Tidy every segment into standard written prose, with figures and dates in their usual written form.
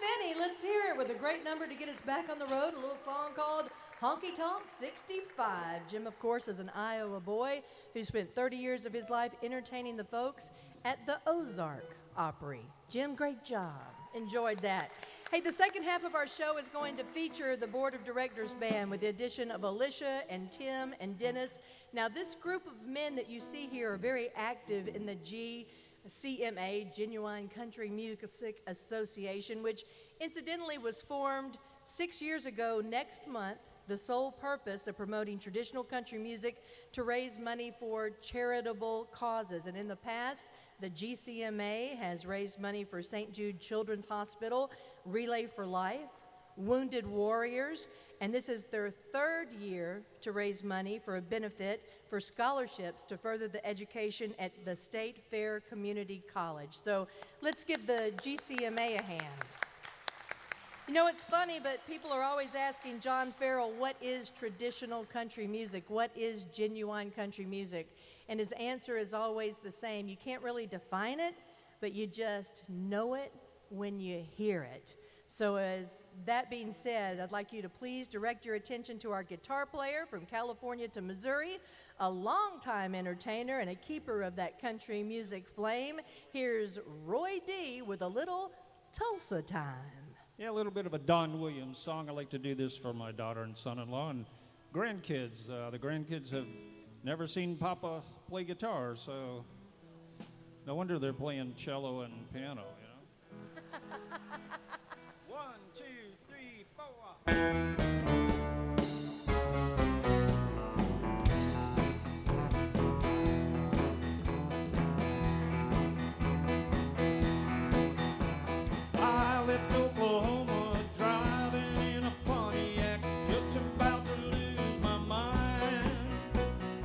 Finney. Let's hear it with a great number to get us back on the road. A little song called Honky Tonk 65. Jim, of course, is an Iowa boy who spent 30 years of his life entertaining the folks at the Ozark Opry. Jim, great job. Enjoyed that. Hey, the second half of our show is going to feature the Board of Directors band with the addition of Alicia and Tim and Dennis. Now, this group of men that you see here are very active in the GCMA, Genuine Country Music Association, which incidentally was formed 6 years ago next month, the sole purpose of promoting traditional country music to raise money for charitable causes. And in the past, the GCMA has raised money for St. Jude Children's Hospital, Relay for Life, Wounded Warriors, and this is their third year to raise money for a benefit for scholarships to further the education at the State Fair Community College. So let's give the GCMA a hand. You know, it's funny, but people are always asking John Farrell, what is traditional country music? What is genuine country music? And his answer is always the same. You can't really define it, but you just know it when you hear it. So as that being said, I'd like you to please direct your attention to our guitar player from California to Missouri, a longtime entertainer and a keeper of that country music flame. Here's Roy D. with a little Tulsa time. Yeah, a little bit of a Don Williams song. I like to do this for my daughter and son-in-law and grandkids. The grandkids have never seen Papa play guitar, so no wonder they're playing cello and piano, you know? 1, 2, 3, 4. I left Oklahoma driving in a Pontiac, just about to lose my mind.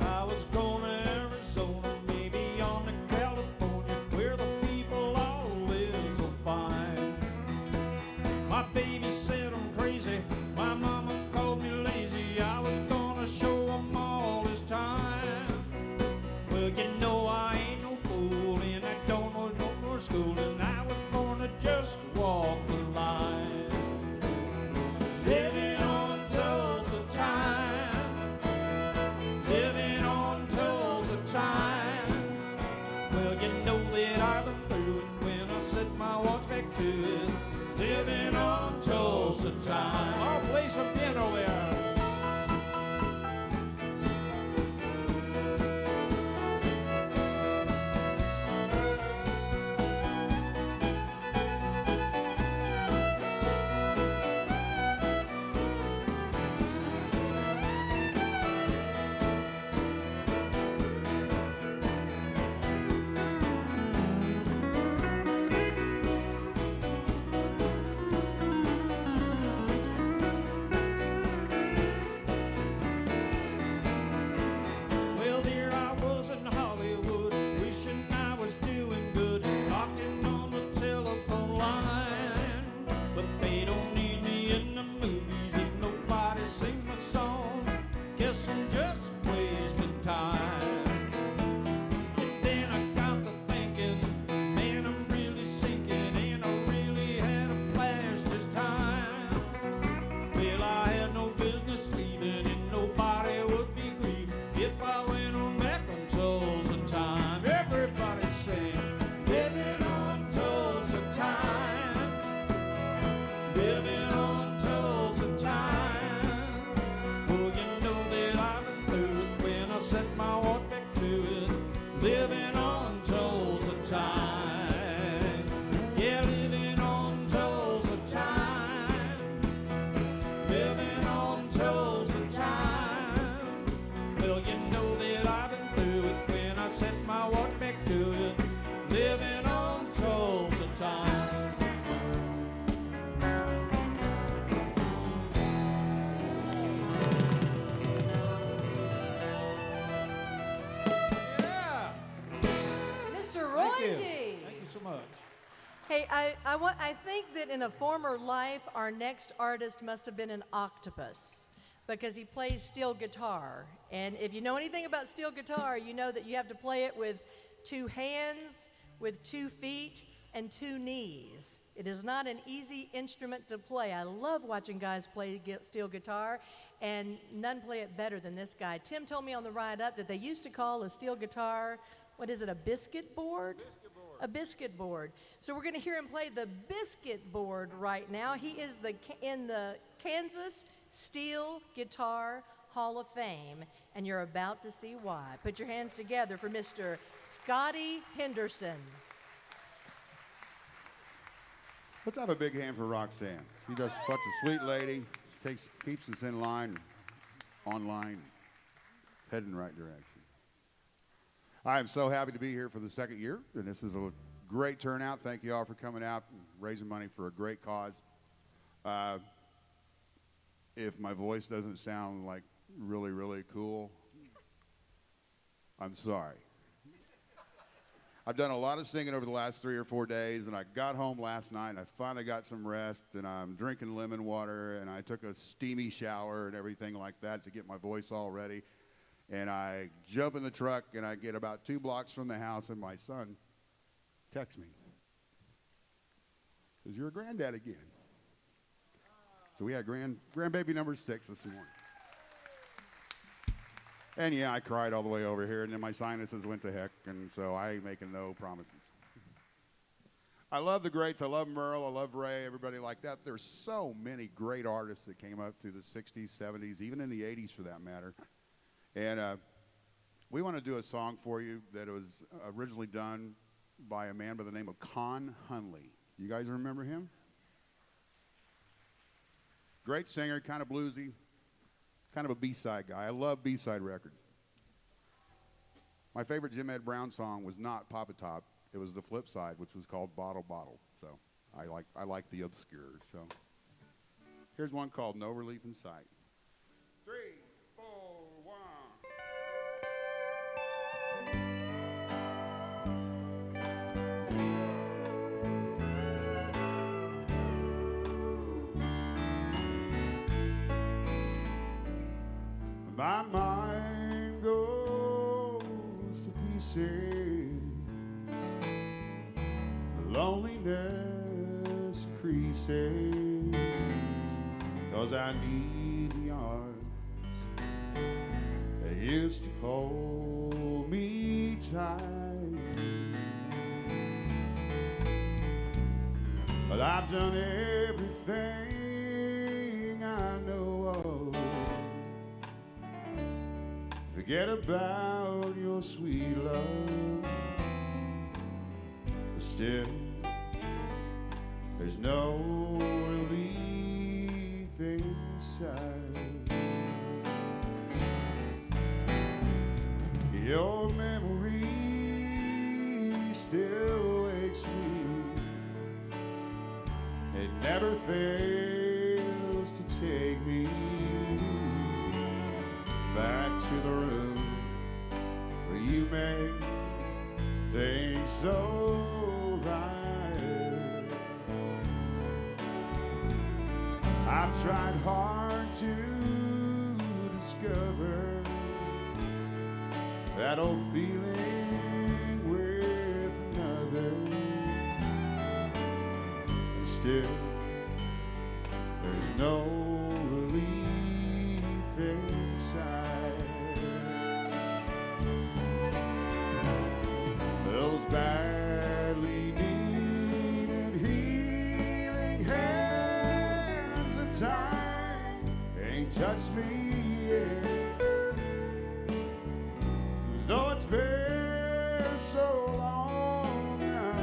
I was going to Arizona, maybe on to California, where the people all live so fine. My baby said I'm crazy, my mama called me lazy. I was gonna show them all this time. Well, you know I ain't no fool, and I don't know no more schooling. I was gonna just walk the line. Living on Tulsa time, living on Tulsa time. Well, you know that I've been through it when I set my watch back to it. Living on Tulsa time. I'll play some piano there. Well, there I was in Hollywood, wishing I was doing good, knocking on the telephone line. But they don't need me in the movies, ain't nobody sing my song. Guess I'm just wasting time. And then I got to thinking, man, I'm really sinking, and I really had a blast this time. Well, I had no business leaving, and nobody would be grieving if I went on back on Tulsa time. Everybody sing, living on Tulsa time, living on Tulsa time. Well, you know that I've been through it when I set my walk back to it. Living on Tulsa time, yeah, living on Tulsa time, living on Tulsa time. Well, you know that I've been through it when I set my watch back to it. Living on Tulsa time. Yeah. Mr. Roy Thank you. D. Thank you so much. Hey, I think that in a former life, our next artist must have been an octopus because he plays steel guitar. And if you know anything about steel guitar, you know that you have to play it with 2 hands, with 2 feet, and 2 knees. It is not an easy instrument to play. I love watching guys play steel guitar, and none play it better than this guy. Tim told me on the ride up that they used to call a steel guitar, what is it, a biscuit board? A biscuit board. So we're going to hear him play the biscuit board right now. He is in the Kansas Steel Guitar Hall of Fame, and you're about to see why. Put your hands together for Mr. Scotty Henderson. Let's have a big hand for Roxanne. She's just such a sweet lady. She keeps us in line, online, heading in the right direction. I am so happy to be here for the second year, and this is a great turnout. Thank you all for coming out and raising money for a great cause. If my voice doesn't sound like really, really cool, I'm sorry. I've done a lot of singing over the last 3 or 4 days, and I got home last night, and I finally got some rest, and I'm drinking lemon water, and I took a steamy shower and everything like that to get my voice all ready. And I jump in the truck, and I get about 2 blocks from the house, and my son texts me. Says, "You're a granddad again." So we had grandbaby number 6 this morning. And yeah, I cried all the way over here, and then my sinuses went to heck, and so I ain't making no promises. I love the greats. I love Merle. I love Ray, everybody like that. There's so many great artists that came up through the 60s, 70s, even in the 80s for that matter. And we want to do a song for you that was originally done by a man by the name of Con Hunley. You guys remember him? Great singer, kind of bluesy, kind of a B-side guy. I love B-side records. My favorite Jim Ed Brown song was not Papa Top. It was the flip side, which was called Bottle Bottle. So I like the obscure. So here's one called No Relief in Sight. 3, 4, 1. My mind goes to pieces, loneliness increases, 'cause I need the arms that used to hold me tight. But I've done everything I know of. Forget about your sweet love. But still, there's no relief inside. Your memory still wakes me. It never fails to take me back to the room where you made things so right. I've tried hard to discover that old feeling with another. Still, there's no relief inside. Those badly needed healing hands of time ain't touched me yet. Though it's been so long now,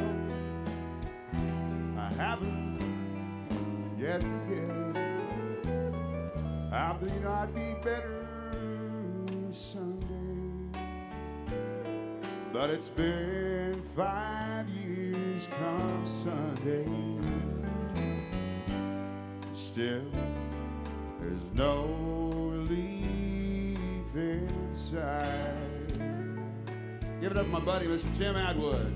I haven't yet forget. I think I'd be better someday. But it's been 5 years come Sunday. Still, there's no relief inside. Give it up to my buddy, Mr. Tim Atwood.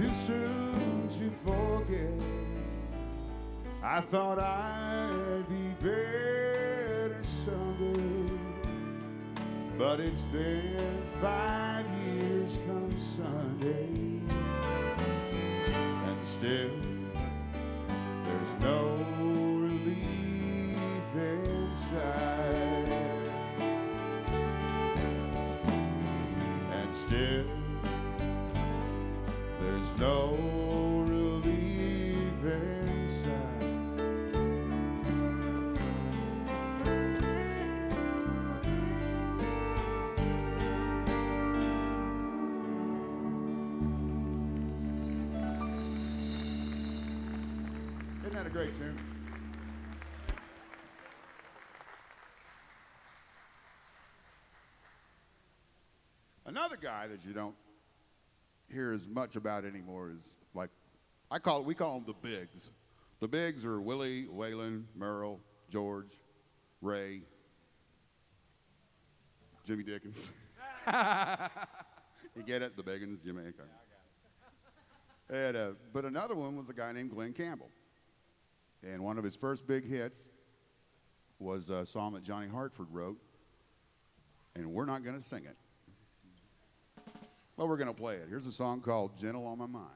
too soon to forget. I thought I'd be better someday, but it's been 5 years come Sunday, and still there's no relief inside, and still there's no relief inside. Isn't that a great tune? Another guy that you don't hear as much about anymore is like, we call them the Bigs. The Bigs are Willie, Waylon, Merle, George, Ray, Jimmy Dickens. You get it? The Biggins, Jimmy. Okay. And, but another one was a guy named Glenn Campbell. And one of his first big hits was a song that Johnny Hartford wrote, and we're not going to sing it. Well, we're going to play it. Here's a song called Gentle on My Mind.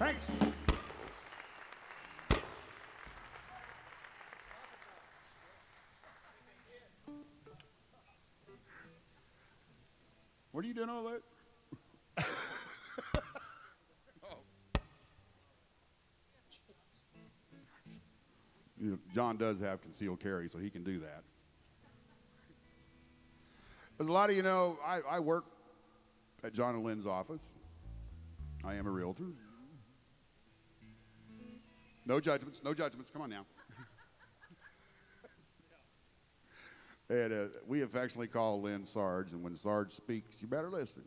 Thanks. What are you doing all that? You know, John does have concealed carry, so he can do that. As a lot of you know, I work at John and Lynn's office. I am a realtor. No judgments, no judgments. Come on now. And we affectionately call Lynn Sarge, and when Sarge speaks, you better listen.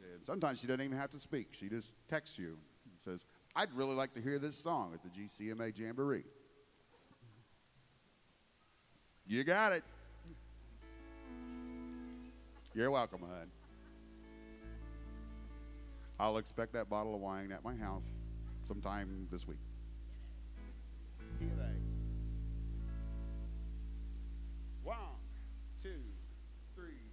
And sometimes she doesn't even have to speak. She just texts you and says, I'd really like to hear this song at the GCMA Jamboree. You got it. You're welcome, hon. I'll expect that bottle of wine at my house sometime this week. One, two, three,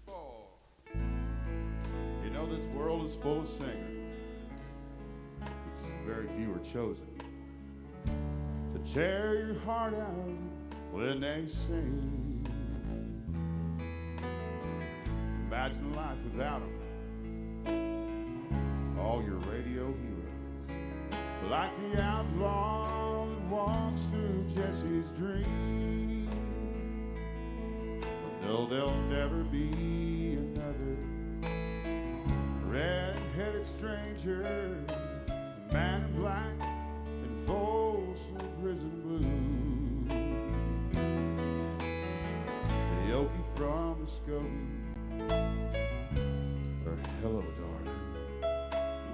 four. You know, this world is full of singers. Very few are chosen to tear your heart out when they sing. Imagine life without them. All your radio heroes, like the outlaw that walks through Jesse's dream. But no, there'll never be another red-headed stranger, man in black and Folsom prison blues. The Okie from Muskogee, or hello, darling.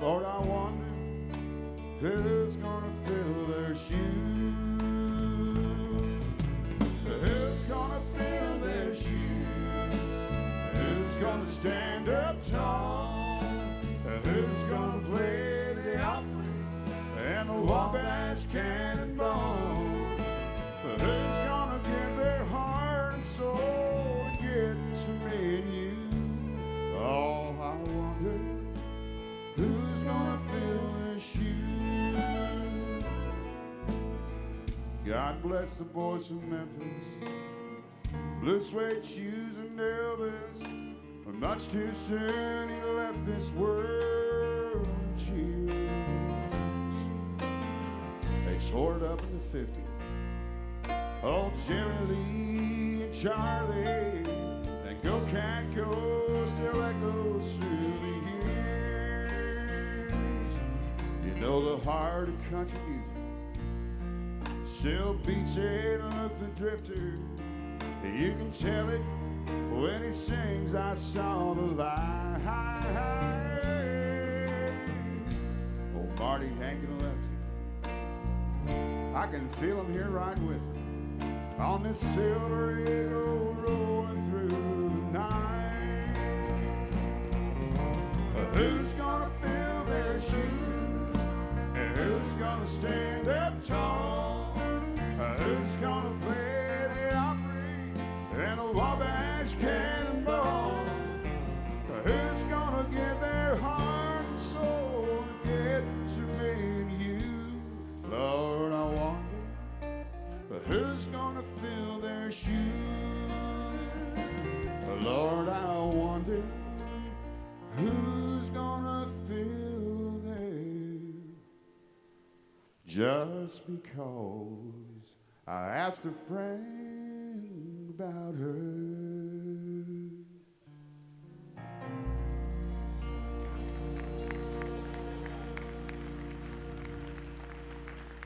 Lord, I wonder who's gonna fill their shoes. Who's gonna fill their shoes? Who's gonna stand up tall? Who's gonna play the opera and the Wabash Cannonball? Who's gonna give their heart and soul to get to me and you? Oh, I wonder who's gonna fill their shoes. God bless the boys from Memphis, blue suede shoes and Elvis. But much too soon he left this world in tears. They tore it up in the 50s. Old Jerry Lee and Charlie, and Go Cat Go still echoes through the years. You know the heart of country music still beats it. Look, the Drifter, you can tell it when he sings, I saw the light. Old Marty, Hank, and Lefty, I can feel him here right with me on this silver eagle rolling through the night. Who's gonna fill their shoes? And who's gonna stand up tall? Who's gonna play the Opry and the Wabash Cannonball? Who's gonna give their heart and soul to get to me and you? Lord, I wonder who's gonna fill their shoes. Lord, I wonder who's gonna fill theirs. Just because I asked a friend about her.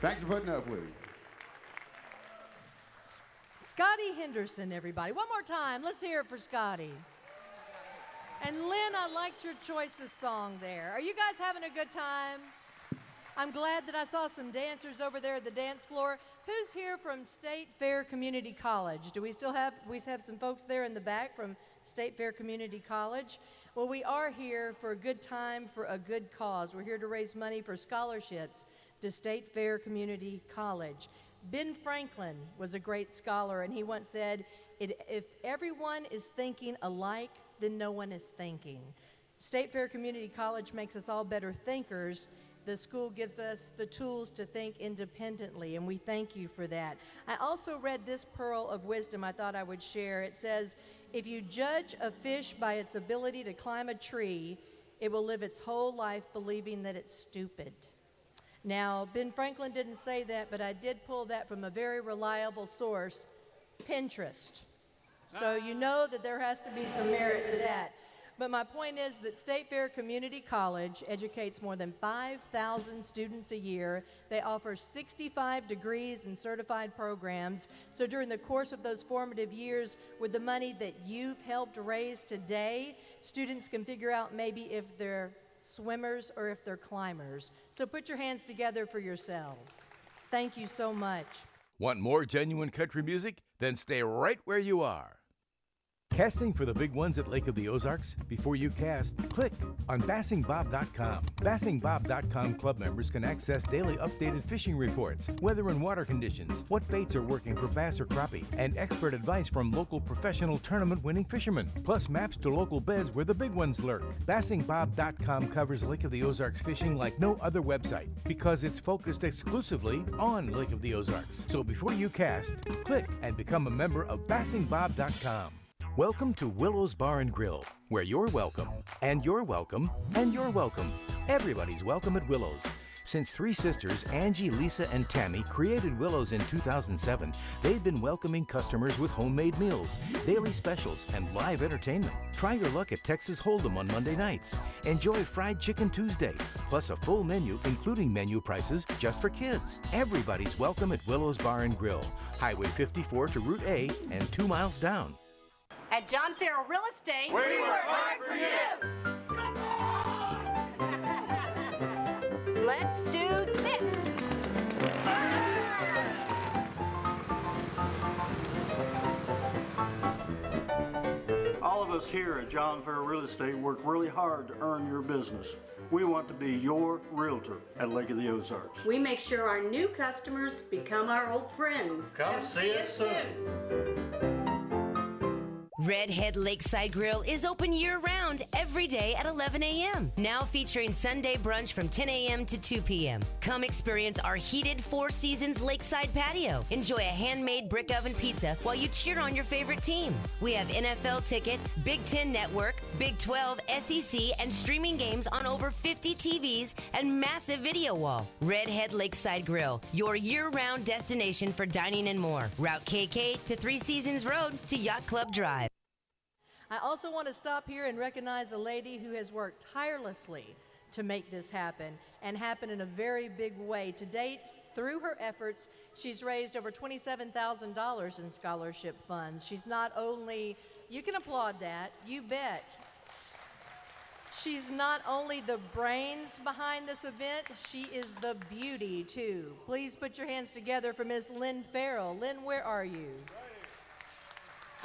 Thanks for putting up with me. Scotty Henderson, everybody. One more time. Let's hear it for Scotty. And Lynn, I liked your choice of song there. Are you guys having a good time? I'm glad that I saw some dancers over there at the dance floor. Who's here from State Fair Community College? Do we still have, some folks there in the back from State Fair Community College? Well, we are here for a good time, for a good cause. We're here to raise money for scholarships to State Fair Community College. Ben Franklin was a great scholar, and he once said, if everyone is thinking alike, then no one is thinking. State Fair Community College makes us all better thinkers. The school gives us the tools to think independently, and we thank you for that. I also read this pearl of wisdom I thought I would share. It says, if you judge a fish by its ability to climb a tree, it will live its whole life believing that it's stupid. Now, Ben Franklin didn't say that, but I did pull that from a very reliable source, Pinterest. So you know that there has to be some merit to that. But my point is that State Fair Community College educates more than 5,000 students a year. They offer 65 degrees and certified programs. So during the course of those formative years, with the money that you've helped raise today, students can figure out maybe if they're swimmers or if they're climbers. So put your hands together for yourselves. Thank you so much. Want more genuine country music? Then stay right where you are. Casting for the big ones at Lake of the Ozarks? Before you cast, click on BassingBob.com. BassingBob.com club members can access daily updated fishing reports, weather and water conditions, what baits are working for bass or crappie, and expert advice from local professional tournament-winning fishermen, plus maps to local beds where the big ones lurk. BassingBob.com covers Lake of the Ozarks fishing like no other website because it's focused exclusively on Lake of the Ozarks. So before you cast, click and become a member of BassingBob.com. Welcome to Willow's Bar and Grill, where you're welcome, and you're welcome, and you're welcome. Everybody's welcome at Willow's. Since three sisters, Angie, Lisa, and Tammy, created Willow's in 2007, they've been welcoming customers with homemade meals, daily specials, and live entertainment. Try your luck at Texas Hold'em on Monday nights. Enjoy Fried Chicken Tuesday, plus a full menu, including menu prices just for kids. Everybody's welcome at Willow's Bar and Grill, Highway 54 to Route A and 2 miles down. At John Farrell Real Estate, we work hard for you. Let's do this. All of us here at John Farrell Real Estate work really hard to earn your business. We want to be your realtor at Lake of the Ozarks. We make sure our new customers become our old friends. Come see us soon. Redhead Lakeside Grill is open year-round every day at 11 a.m. Now featuring Sunday brunch from 10 a.m. to 2 p.m. Come experience our heated Four Seasons Lakeside patio. Enjoy a handmade brick oven pizza while you cheer on your favorite team. We have NFL ticket, Big Ten Network, Big 12, SEC, and streaming games on over 50 TVs and massive video wall. Redhead Lakeside Grill, your year-round destination for dining and more. Route KK to Three Seasons Road to Yacht Club Drive. I also want to stop here and recognize a lady who has worked tirelessly to make this happen, and happen in a very big way. To date, through her efforts, she's raised over $27,000 in scholarship funds. She's not only, you can applaud that, you bet. She's not only the brains behind this event, she is the beauty too. Please put your hands together for Ms. Lynn Farrell. Lynn, where are you?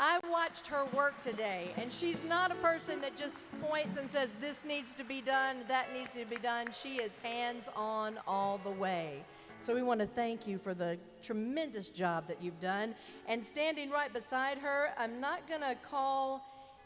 I watched her work today, and she's not a person that just points and says, this needs to be done, that needs to be done. She is hands-on all the way. So we want to thank you for the tremendous job that you've done. And standing right beside her, I'm not going to call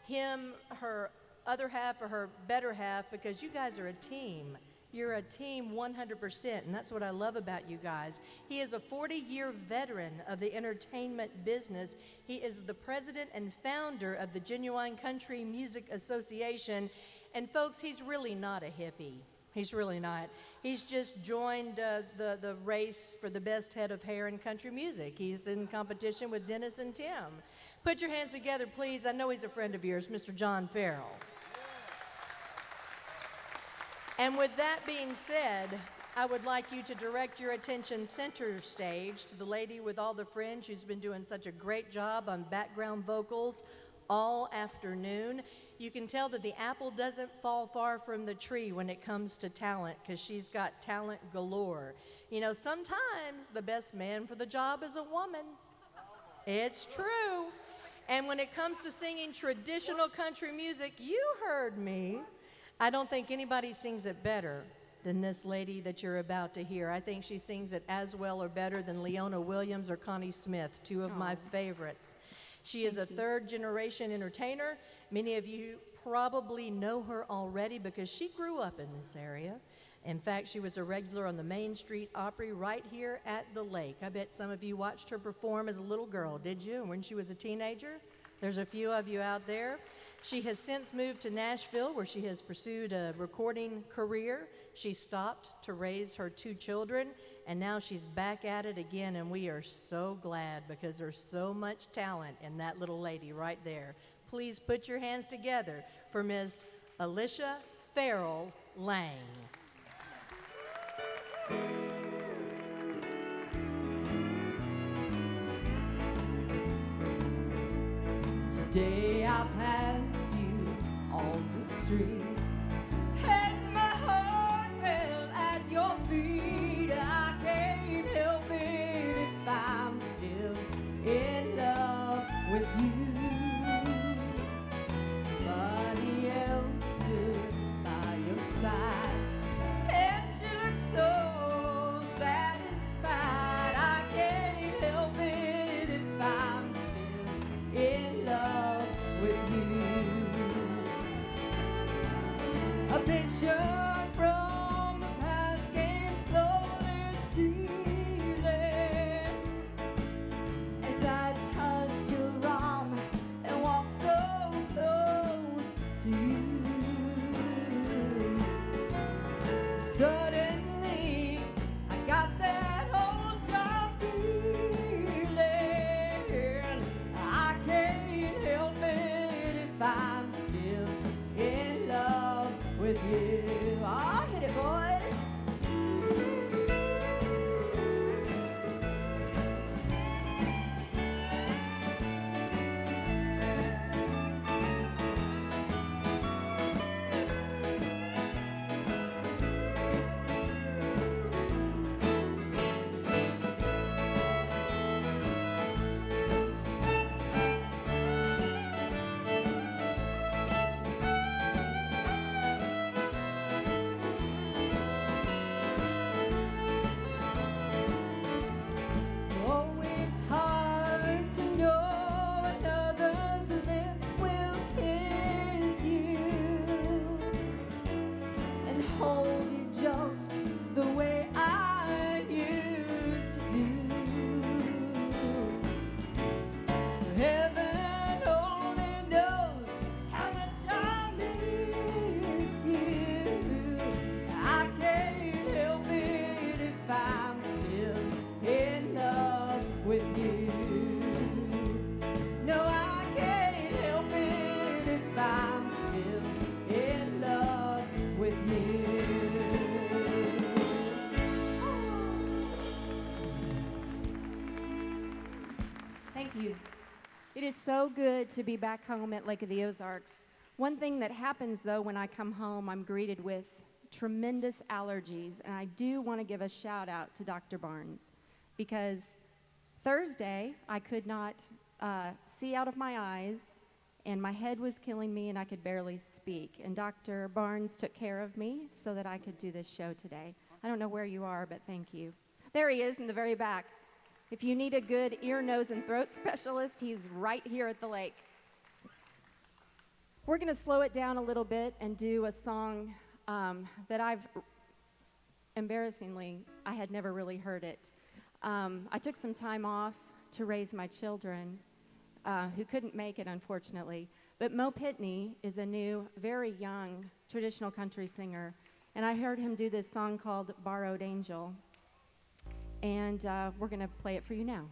him her other half or her better half, because you guys are a team. You're a team 100%, and that's what I love about you guys. He is a 40-year veteran of the entertainment business. He is the president and founder of the Genuine Country Music Association. And folks, he's really not a hippie. He's really not. He's just joined the race for the best head of hair in country music. He's in competition with Dennis and Tim. Put your hands together, please. I know he's a friend of yours, Mr. John Farrell. And with that being said, I would like you to direct your attention center stage to the lady with all the fringe who's been doing such a great job on background vocals all afternoon. You can tell that the apple doesn't fall far from the tree when it comes to talent, because she's got talent galore. You know, sometimes the best man for the job is a woman. It's true. And when it comes to singing traditional country music, you heard me. I don't think anybody sings it better than this lady that you're about to hear. I think she sings it as well or better than Leona Williams or Connie Smith, two of my favorites. She is a third-generation entertainer. Many of you probably know her already because she grew up in this area. In fact, she was a regular on the Main Street Opry right here at the lake. I bet some of you watched her perform as a little girl, did you? And when she was a teenager? There's a few of you out there. She has since moved to Nashville, where she has pursued a recording career. She stopped to raise her 2 children, and now she's back at it again, and we are so glad because there's so much talent in that little lady right there. Please put your hands together for Miss Alicia Farrell Lang. Today I passed you on the street, and my heart fell at your feet. I can't help it if I'm still in love with you. Somebody else stood by your side, and she looked so satisfied. I can't help it if I'm still in love with you. A picture from the past came slowly stealing as I touched your arm and walked so close to you. Suddenly, I got that whole time feeling. I can't help it if I'm still in love with you. Oh, hit it, boys. Oh, it's hard to know another's lips will kiss you and hold you just the way I used to do. Heaven only knows how much I miss you. I can't help it if I'm still in love with you. No, I can't help it if I'm still in love with you. Thank you. It is so good to be back home at Lake of the Ozarks. One thing that happens, though, when I come home, I'm greeted with tremendous allergies, and I do want to give a shout out to Dr. Barnes because Thursday I could not see out of my eyes, and my head was killing me, and I could barely speak. And Dr. Barnes took care of me so that I could do this show today. I don't know where you are, but thank you. There he is in the very back. If you need a good ear, nose, and throat specialist, he's right here at the lake. We're going to slow it down a little bit and do a song that embarrassingly, I had never really heard it. I took some time off to raise my children, who couldn't make it, unfortunately. But Mo Pitney is a new, very young traditional country singer, and I heard him do this song called Borrowed Angel. And we're going to play it for you now.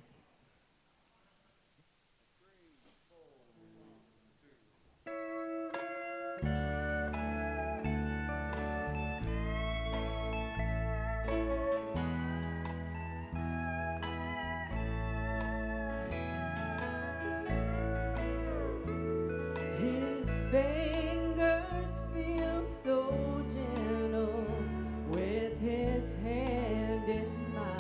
His fingers feel so gentle with his hand in mine.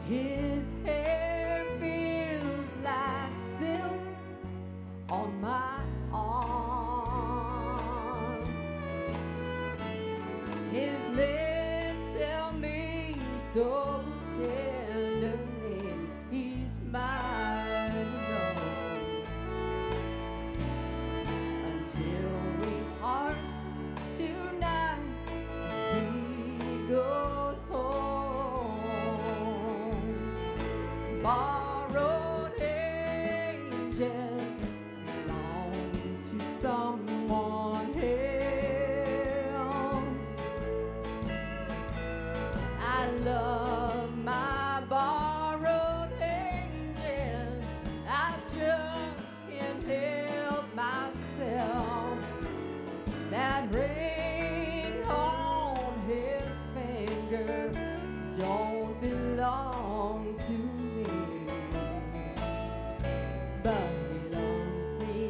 His hair feels like silk on my arm. His lips tell me so tenderly he's mine alone. tonight. He goes home. Borrowed angel belongs to someone else. I love my borrowed angel. I just can't help myself. That ring on his finger don't belong to me, but he loves me,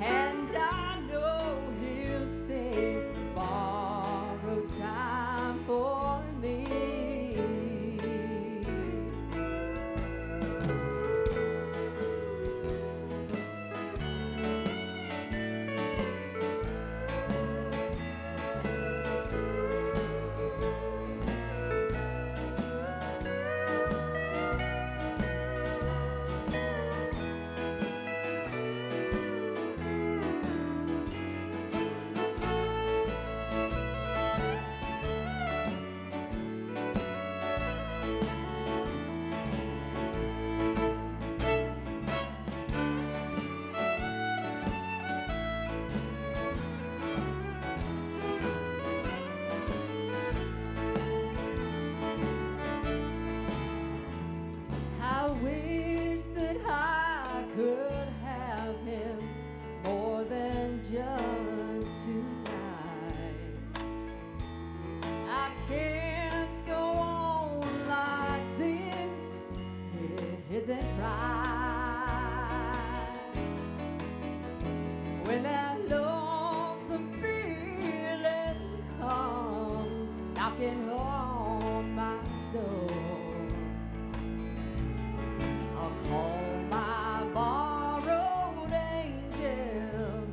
and I know he'll save some borrowed time for me. I wish that I could have him more than just tonight. I can't go on like this. It isn't right. When that lonesome feeling comes knocking on my door, I'll call my borrowed angel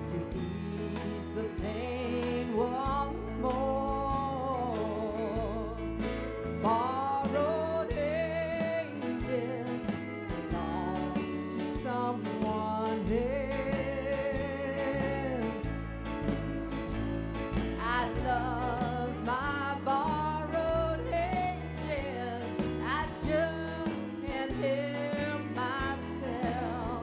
to ease the pain once more. Borrowed angel belongs to someone else. I love my borrowed angel. I just can't help myself.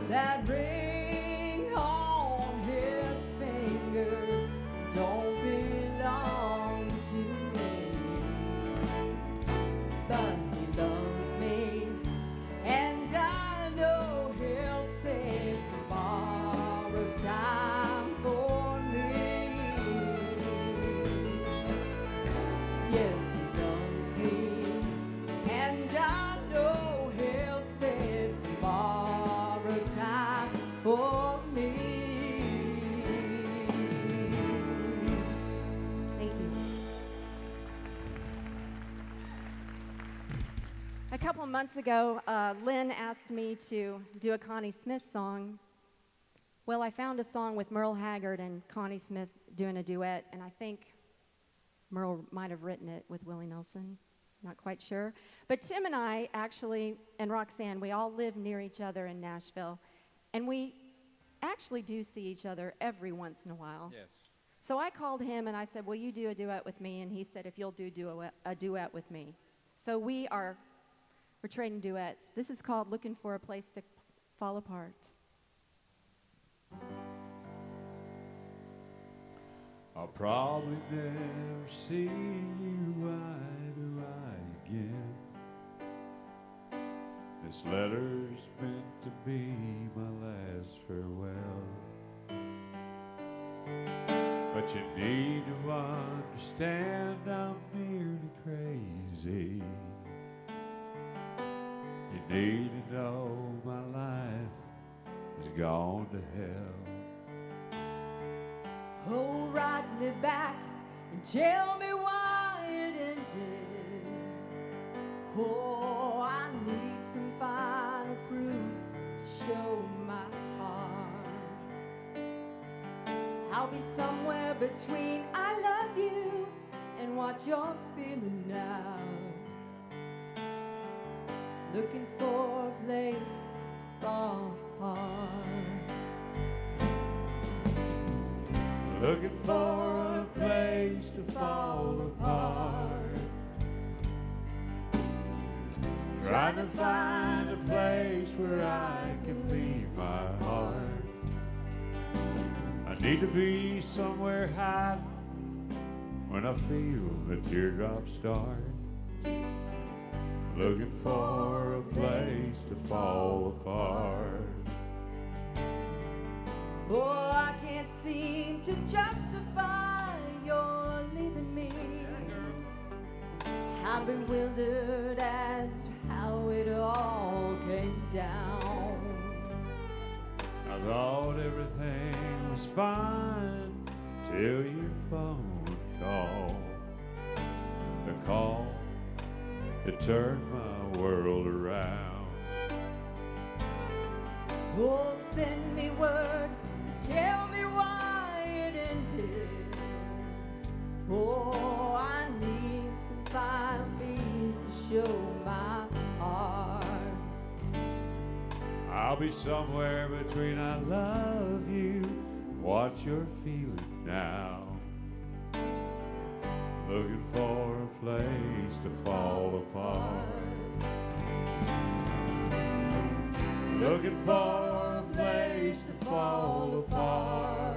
That ring on his finger don't belong to me, but he loves me, and I know he'll save some borrowed time for me. Yes, he loves me, and I know he'll save some borrowed time for me. Thank you. A couple months ago, Lynn asked me to do a Connie Smith song. Well, I found a song with Merle Haggard and Connie Smith doing a duet, and I think Merle might have written it with Willie Nelson. Not quite sure. But Tim and I actually, and Roxanne, we all live near each other in Nashville, and we actually do see each other every once in a while. Yes. So I called him and I said, will you do a duet with me? And he said, if you'll do a duet with me. So we're trading duets. This is called Looking for a Place to Fall Apart. I'll probably never see you eye to eye again. This letter's meant to be my last farewell. But you need to understand I'm nearly crazy. You need to know my life has gone to hell. Oh, write me back and tell me why it ended. Oh, I need some final proof to show my heart. I'll be somewhere between I love you and what you're feeling now. Looking for a place to fall apart. looking for a place to fall apart. Trying to find a place where I can leave my heart. I need to be somewhere hiding when I feel the teardrops start. Looking for a place to fall apart. Oh, I can't seem to justify your leaving me. I'm bewildered as to how it all came down. I thought everything was fine till your phone call. The call that turned my world around. Oh, send me word, tell me why it ended. Oh, I need some fine beats to show my heart. I'll be somewhere between I love you, what you're feeling now. Looking for a place to fall apart. Looking for a place to fall apart.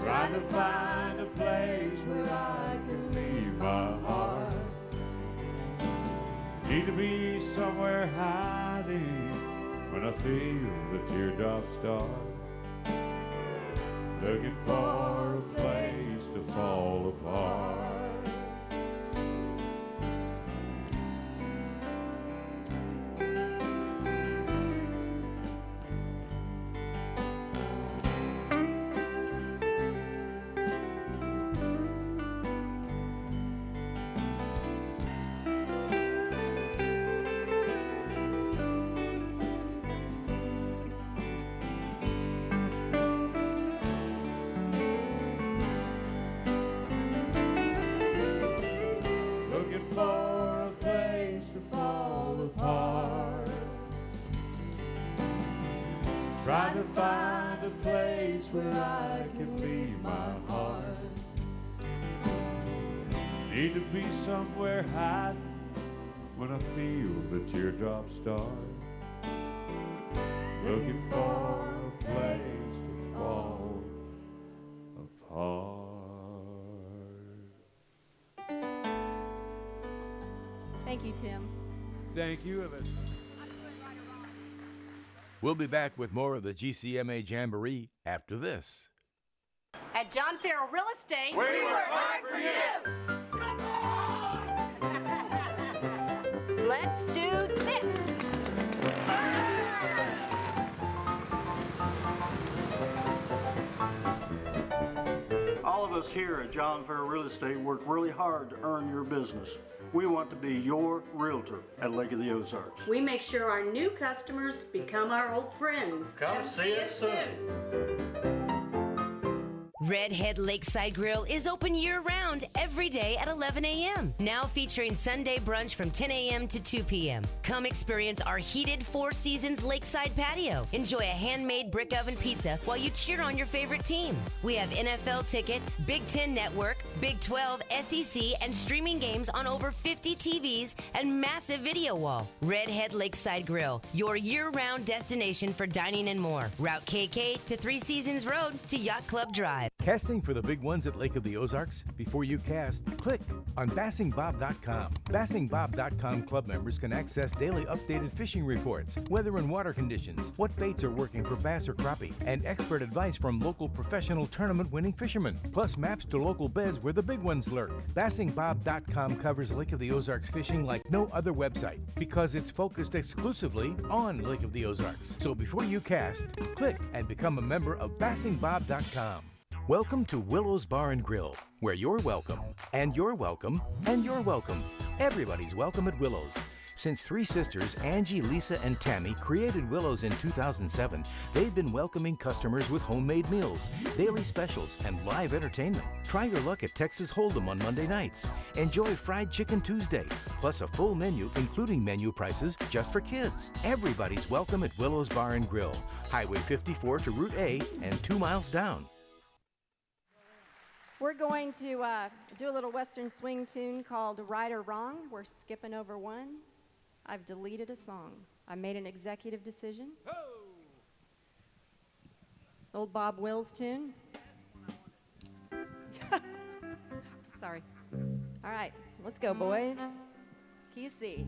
Trying to find a place where I can leave my heart. Need to be somewhere hiding when I feel the teardrops start. Looking for a place to fall apart. Trying to find a place where I can leave my heart. Need to be somewhere hiding when I feel the teardrops start. Looking for a place to fall apart. Thank you, Tim. Thank you, Evan. We'll be back with more of the GCMA Jamboree after this. At John Farrell Real Estate, We work hard for you. let's do this. All of us here at John Farrell Real Estate work really hard to earn your business. We want to be your realtor at Lake of the Ozarks. We make sure our new customers become our old friends. Come see us soon. Redhead Lakeside Grill is open year-round every day at 11 a.m. Now featuring Sunday brunch from 10 a.m. to 2 p.m. Come experience our heated Four Seasons Lakeside patio. Enjoy a handmade brick oven pizza while you cheer on your favorite team. We have NFL ticket, Big Ten Network, Big 12, SEC, and streaming games on over 50 TVs and massive video wall. Redhead Lakeside Grill, your year-round destination for dining and more. Route KK to Three Seasons Road to Yacht Club Drive. Casting for the big ones at Lake of the Ozarks? Before you cast, click on BassingBob.com. BassingBob.com club members can access daily updated fishing reports, weather and water conditions, what baits are working for bass or crappie, and expert advice from local professional tournament-winning fishermen, plus maps to local beds where the big ones lurk. BassingBob.com covers Lake of the Ozarks fishing like no other website because it's focused exclusively on Lake of the Ozarks. So before you cast, click and become a member of BassingBob.com. Welcome to Willow's Bar and Grill, where you're welcome, and you're welcome, and you're welcome. Everybody's welcome at Willow's. Since three sisters, Angie, Lisa, and Tammy, created Willows in 2007, they've been welcoming customers with homemade meals, daily specials, and live entertainment. Try your luck at Texas Hold'em on Monday nights. Enjoy Fried Chicken Tuesday, plus a full menu, including menu prices just for kids. Everybody's welcome at Willows Bar and Grill, Highway 54 to Route A and 2 miles down. We're going to do a little Western swing tune called Right or Wrong. We're skipping over one. I've deleted a song. I made an executive decision. Old Bob Wills tune. Sorry. All right, let's go, boys. Key C.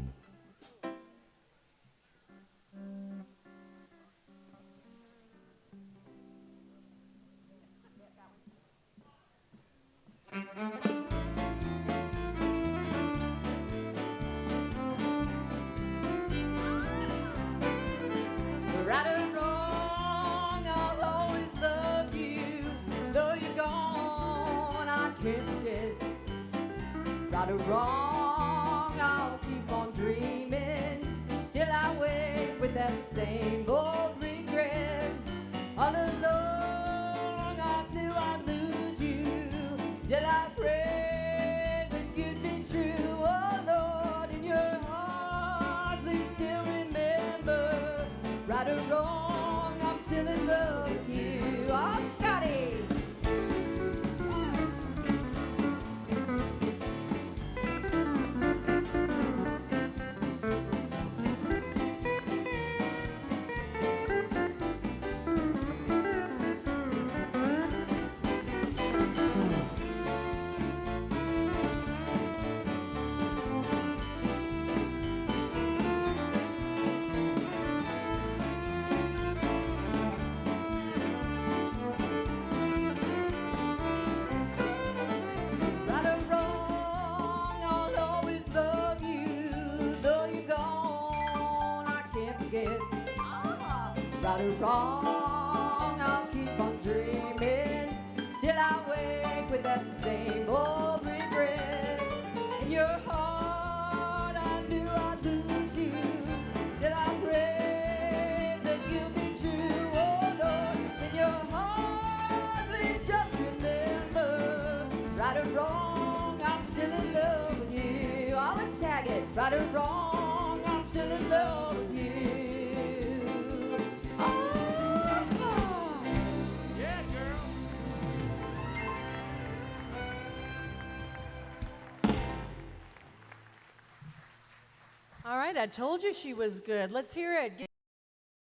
Right or wrong, I'll always love you. Though you're gone, I can't forget. Right or wrong, I'll keep on dreaming. Still I wake with that same old regret. All along, I knew I'd lose you. Yet I pray that you'd be true. Oh Lord, in your heart, please still remember. Right or wrong, I'm still in love with you. Oh, Scotty! Right or wrong, I'll always love you. Though you're gone, I can't forget. Right or wrong, I'll keep on dreaming. Still I wake with that same old regret. In your heart, I knew I'd lose you. Still I pray that you'll be true. Oh Lord, in your heart, please just remember. Right or wrong, I'm still in love with you. Oh, let's tag it. Right or wrong, I'm still in love with you. Oh, Yeah, girl. All right, I told you she was good. Let's hear it.